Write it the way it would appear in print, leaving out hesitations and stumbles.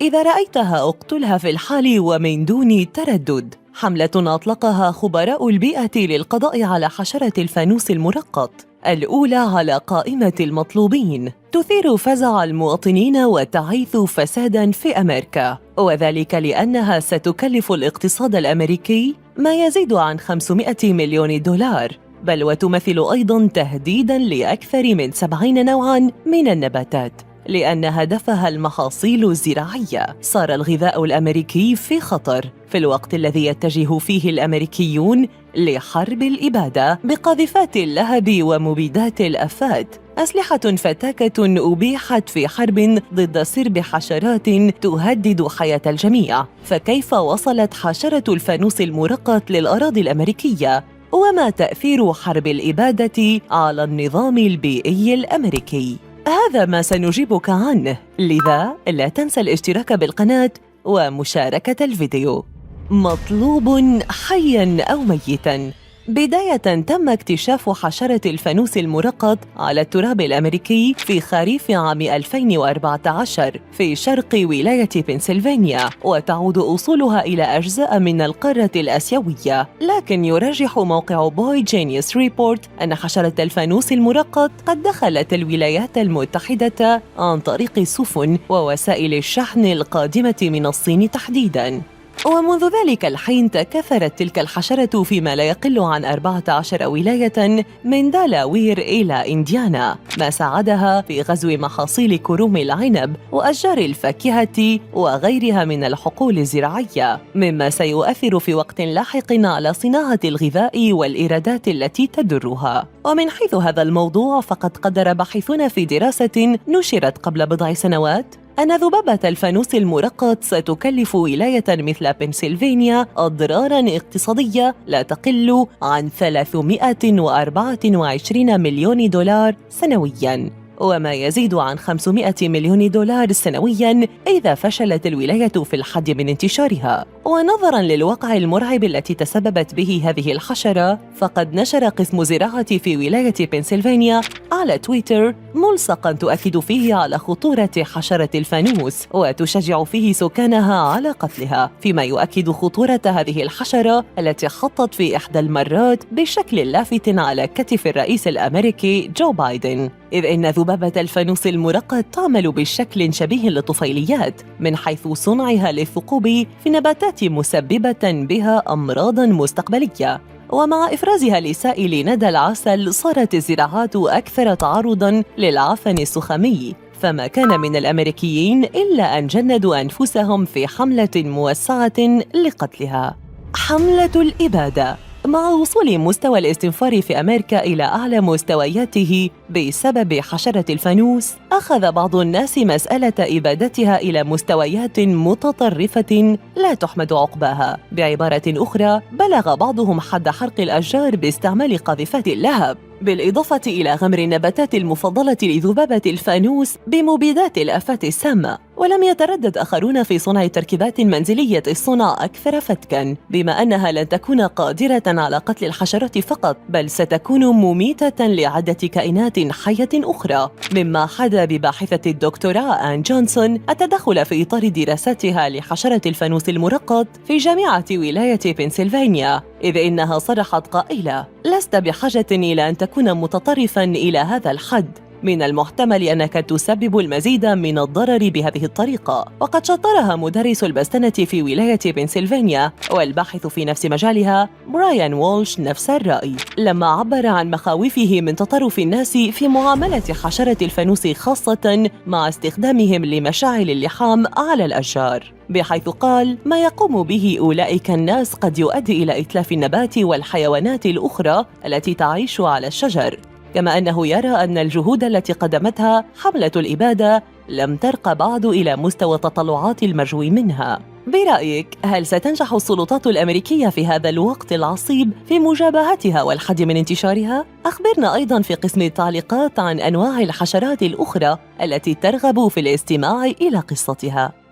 إذا رأيتها اقتلها في الحال ومن دون تردد. حملة أطلقها خبراء البيئة للقضاء على حشرة الفانوس المرقط، الأولى على قائمة المطلوبين، تثير فزع المواطنين وتعيث فساداً في أمريكا، وذلك لأنها ستكلف الاقتصاد الأمريكي ما يزيد عن 500 مليون دولار، بل وتمثل أيضاً تهديداً لأكثر من 70 نوعاً من النباتات، لأن هدفها المحاصيل الزراعية. صار الغذاء الأمريكي في خطر في الوقت الذي يتجه فيه الأمريكيون لحرب الإبادة بقاذفات اللهب ومبيدات الآفات، أسلحة فتاكة أبيحت في حرب ضد سرب حشرات تهدد حياة الجميع. فكيف وصلت حشرة الفانوس المرقط للأراضي الأمريكية؟ وما تأثير حرب الإبادة على النظام البيئي الأمريكي؟ هذا ما سنجيبك عنه، لذا لا تنسى الاشتراك بالقناة ومشاركة الفيديو. مطلوب حياً أو ميتاً. بداية تم اكتشاف حشرة الفانوس المرقط على التراب الأمريكي في خريف عام 2014 في شرق ولاية بنسلفانيا، وتعود أصولها إلى أجزاء من القارة الآسيوية، لكن يرجح موقع بوي جينيوس ريبورت أن حشرة الفانوس المرقط قد دخلت الولايات المتحدة عن طريق السفن ووسائل الشحن القادمة من الصين تحديداً. ومنذ ذلك الحين تكاثرت تلك الحشرة فيما لا يقل عن 14 ولاية من دلاوير إلى إنديانا، ما ساعدها في غزو محاصيل كروم العنب وأشجار الفاكهة وغيرها من الحقول الزراعية، مما سيؤثر في وقت لاحق على صناعة الغذاء والإيرادات التي تدرها. ومن حيث هذا الموضوع، فقد قدر باحثون في دراسة نشرت قبل بضع سنوات أن ذبابة الفانوس المرقط ستكلف ولاية مثل بنسلفانيا أضراراً اقتصادية لا تقل عن 324 مليون دولار سنوياً، وما يزيد عن 500 مليون دولار سنوياً إذا فشلت الولاية في الحد من انتشارها. ونظراً للواقع المرعب التي تسببت به هذه الحشرة، فقد نشر قسم زراعة في ولاية بنسلفانيا على تويتر ملصقاً تؤكد فيه على خطورة حشرة الفانوس وتشجع فيه سكانها على قتلها، فيما يؤكد خطورة هذه الحشرة التي حطت في إحدى المرات بشكل لافت على كتف الرئيس الأمريكي جو بايدن، إذ إن ذبابة الفانوس المرقط تعمل بشكل شبيه للطفيليات من حيث صنعها للثقوب في نباتات مسببة بها أمراضاً مستقبلية. ومع إفرازها لسائل ندى العسل، صارت الزراعات أكثر تعرضاً للعفن السخامي، فما كان من الأمريكيين إلا أن جندوا أنفسهم في حملة موسعة لقتلها. حملة الإبادة. مع وصول مستوى الاستنفار في أمريكا إلى أعلى مستوياته بسبب حشرة الفانوس، أخذ بعض الناس مسألة إبادتها إلى مستويات متطرفة لا تحمد عقباها. بعبارة أخرى، بلغ بعضهم حد حرق الأشجار باستعمال قاذفات اللهب، بالإضافة إلى غمر النباتات المفضلة لذبابة الفانوس بمبيدات الآفات السامة. ولم يتردد آخرون في صنع تركيبات منزلية الصنع أكثر فتكاً، بما أنها لن تكون قادرة على قتل الحشرات فقط، بل ستكون مميتة لعدة كائنات حية أخرى، مما حدا بباحثة الدكتوراه آن جونسون التدخل في إطار دراساتها لحشرة الفانوس المرقط في جامعة ولاية بنسلفانيا، إذ إنها صرحت قائلة: لست بحاجة إلى أن تكون متطرفاً إلى هذا الحد، من المحتمل أنك تسبب المزيد من الضرر بهذه الطريقة. وقد شطرها مدرس البستنة في ولاية بنسلفانيا والباحث في نفس مجالها برايان وولش نفس الرأي، لما عبر عن مخاوفه من تطرف الناس في معاملة حشرة الفانوس، خاصة مع استخدامهم لمشاعل اللحام على الأشجار، بحيث قال: ما يقوم به أولئك الناس قد يؤدي إلى إتلاف النبات والحيوانات الأخرى التي تعيش على الشجر. كما أنه يرى أن الجهود التي قدمتها حملة الإبادة لم ترق بعد إلى مستوى التطلعات المرجو منها. برأيك، هل ستنجح السلطات الأمريكية في هذا الوقت العصيب في مجابهتها والحد من انتشارها؟ أخبرنا أيضاً في قسم التعليقات عن أنواع الحشرات الأخرى التي ترغب في الاستماع إلى قصتها.